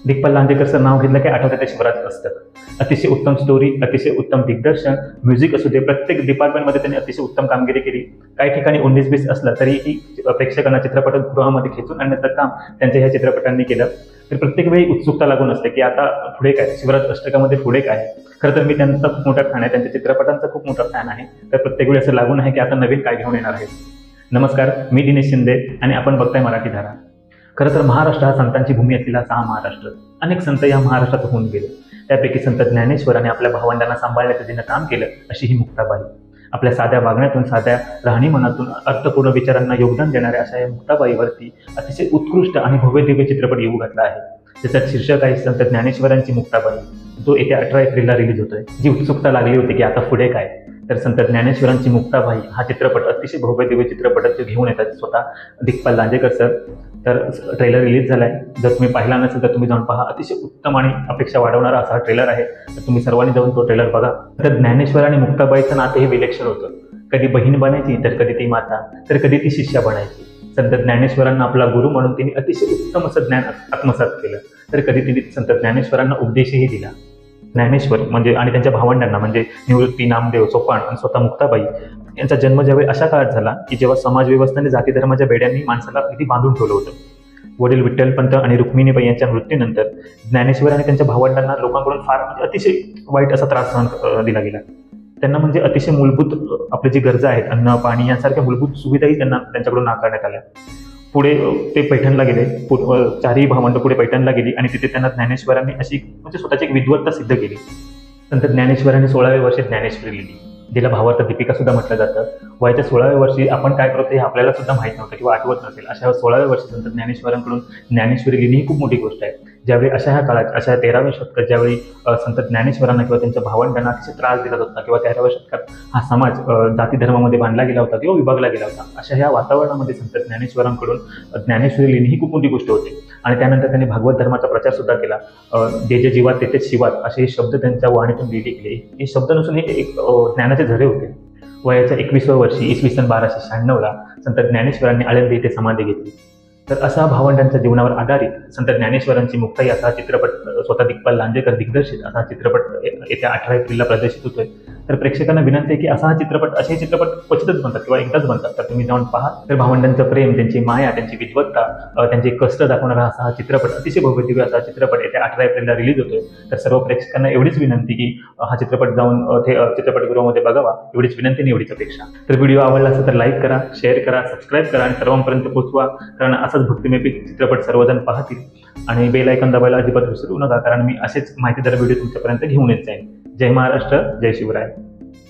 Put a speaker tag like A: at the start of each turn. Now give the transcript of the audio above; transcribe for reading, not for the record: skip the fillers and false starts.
A: Digpal Lanjekar sir नाव घेतलं की आठवतं ते शिवराज अष्टक. अतिशय उत्तम स्टोरी, अतिशय उत्तम दिग्दर्शन, म्युझिक असू दे, प्रत्येक डिपार्टमेंटमध्ये त्यांनी अतिशय उत्तम कामगिरी केली. काही ठिकाणी 19-20 असलं तरीही प्रेक्षकांना चित्रपटगृहामध्ये खेचून आणण्याचं काम त्यांच्या ह्या चित्रपटांनी केलं. तर प्रत्येक वेळी उत्सुकता लागून असते की आता पुढे काय, शिवराज अष्टकामध्ये पुढे काय. खरं तर मी त्यांचा खूप मोठा फॅन आहे, त्यांच्या चित्रपटांचा खूप मोठा फॅन आहे. तर प्रत्येक वेळी असं लागून आहे की आता नवीन काय घेऊन येणार आहे. नमस्कार, मी दिनेश शिंदे आणि आपण बघताय मराठी धारा. खरं तर महाराष्ट्र हा संतांची भूमी असलेला असा हा महाराष्ट्र. अनेक संत या महाराष्ट्रात होऊन गेले. त्यापैकी संत ज्ञानेश्वरांनी आपल्या भावंडांना सांभाळण्याचं जिनं काम केलं अशी ही मुक्ताबाई. आपल्या साध्या वागण्यातून, साध्या राहणीमानातून अर्थपूर्ण विचारांना योगदान देणाऱ्या अशा या मुक्ताबाईवरती अतिशय उत्कृष्ट आणि भव्य दिव्य चित्रपट येऊ घातला आहे. त्याच्यात शीर्षक आहे संत ज्ञानेश्वरांची मुक्ताबाई, जो येत्या 18 एप्रिलला रिलीज होतोय. जी उत्सुकता लागली होती की आता पुढे काय. तर संत ज्ञानेश्वरांची मुक्ताबाई हा चित्रपट अतिशय भव्य दिव्य चित्रपट जे घेऊन येतात स्वतः दिग्पाल लांजेकर सर. तर ट्रेलर रिलीज झालाय. जर तुम्ही पाहिला नसेल तर तुम्ही जाऊन पहा. अतिशय उत्तम आणि अपेक्षा वाढवणारा असा हा ट्रेलर आहे. तर तुम्ही सर्वांनी जाऊन तो ट्रेलर बघा. तर ज्ञानेश्वर आणि मुक्ताबाईचं नातं हे विलक्षण होतं. कधी बहीण बनायची, तर कधी ती माता, तर कधी ती शिष्या बनायची. संत ज्ञानेश्वरांना आपला गुरु म्हणून तिने अतिशय उत्तम असं ज्ञान आत्मसात केलं. तर कधी तिने संत ज्ञानेश्वरांना उपदेशही दिला. ज्ञानेश्वर म्हणजे आणि त्यांच्या भावंडांना म्हणजे निवृत्ती, नामदेव, सोपान आणि स्वतः मुक्ताबाई यांचा जन्म ज्यावेळी अशा काळात झाला की जेव्हा समाज व्यवस्थेने जाती धर्माच्या बेड्यांनी माणसाला किती बांधून ठेवलं होतं. वडील विठ्ठलपंत आणि रुक्मिणीबाई यांच्या मृत्यूनंतर ज्ञानेश्वर आणि त्यांच्या भावंडांना लोकांकडून फार म्हणजे अतिशय वाईट असा त्रास सहन दिला गेला. त्यांना म्हणजे अतिशय मूलभूत आपल्या जी गरजा आहेत, अन्न, पाणी यांसारख्या मूलभूत सुविधाही त्यांना त्यांच्याकडून नाकारण्यात आल्या. पुढे ते पैठणला गेले. चारही भावंड पुढे पैठणला गेली आणि तिथे त्यांना ज्ञानेश्वरांनी अशी म्हणजे स्वतःची एक विद्वत्ता सिद्ध केली. नंतर ज्ञानेश्वरांनी 16व्या वर्षी ज्ञानेश्वरी लिहिली, जिला भावार्थ दीपिका सुद्धा म्हटलं जातं. वयाच्या 16व्या वर्षी आपण काय करतो हे आपल्याला सुद्धा माहीत नव्हतं किंवा आठवत नसेल. अशा 16व्या वर्षी संत ज्ञानेश्वरांकडून ज्ञानेश्वरी लिहिणी ही खूप मोठी गोष्ट आहे. ज्यावेळी अशा ह्या काळात, अशा 13व्या शतकात ज्यावेळी संत ज्ञानेश्वरांना किंवा त्यांच्या भावंडांना अतिशय त्रास दिला होता किंवा 13व्या शतकात हा समाज जाती धर्मामध्ये बांधला गेला होता किंवा विभागला गेला होता, अशा ह्या वातावरणामध्ये संत ज्ञानेश्वरांकडून ज्ञानेश्वरी लिहिणी ही खूप मोठी गोष्ट होती. आणि त्यानंतर त्यांनी भागवत धर्माचा प्रचार सुद्धा केला. जे जे जीवात तेथेच शिवात असे हे शब्द त्यांच्या वाणीतून लिहिले गेले. हे शब्द नसून हे एक ज्ञानाचे झरे होते. वयाच्या 21व्या वर्षी इसवी सन 1296ला संत ज्ञानेश्वरांनी आळंदी येथे समाधी घेतली. तर असा भावंडांच्या जीवनावर आधारित संत ज्ञानेश्वरांची मुक्ताई असा चित्रपट स्वतः दिग्पाल लांजेकर दिग्दर्शित असा चित्रपट येत्या 18 एप्रिलला प्रदर्शित होतोय. तर प्रेक्षकांना विनंती आहे की असा हा चित्रपट, असे चित्रपट क्वचितच बनतात किंवा एकदाच बनतात. तर तुम्ही जाऊन पहा. तर भावंडांचं प्रेम, त्यांची माया, त्यांची विद्वत्ता, त्यांचे कष्ट दाखवणारा असा हा चित्रपट, अतिशय भव्य दिव्य असा चित्रपट येत्या 18 एप्रिलला रिलीज होतोय. तर सर्व प्रेक्षकांना एवढीच विनंती की हा चित्रपट जाऊन चित्रपटगृहामध्ये बघावा, एवढीच विनंती आणि एवढीच अपेक्षा. तर व्हिडिओ आवडला असेल तर लाईक करा, शेअर करा, सबस्क्राईब करा आणि सर्वांपर्यंत पोहोचवा. कारण असाच भक्तिमय चित्रपट सर्वजण पाहतील. आणि बेल आयकॉन दाबायला अजिबात विसरू नका, कारण मी असेच माहितीदार व्हिडिओ तुमच्यापर्यंत घेऊन येत जाईन. जय महाराष्ट्र, जय शिवराय.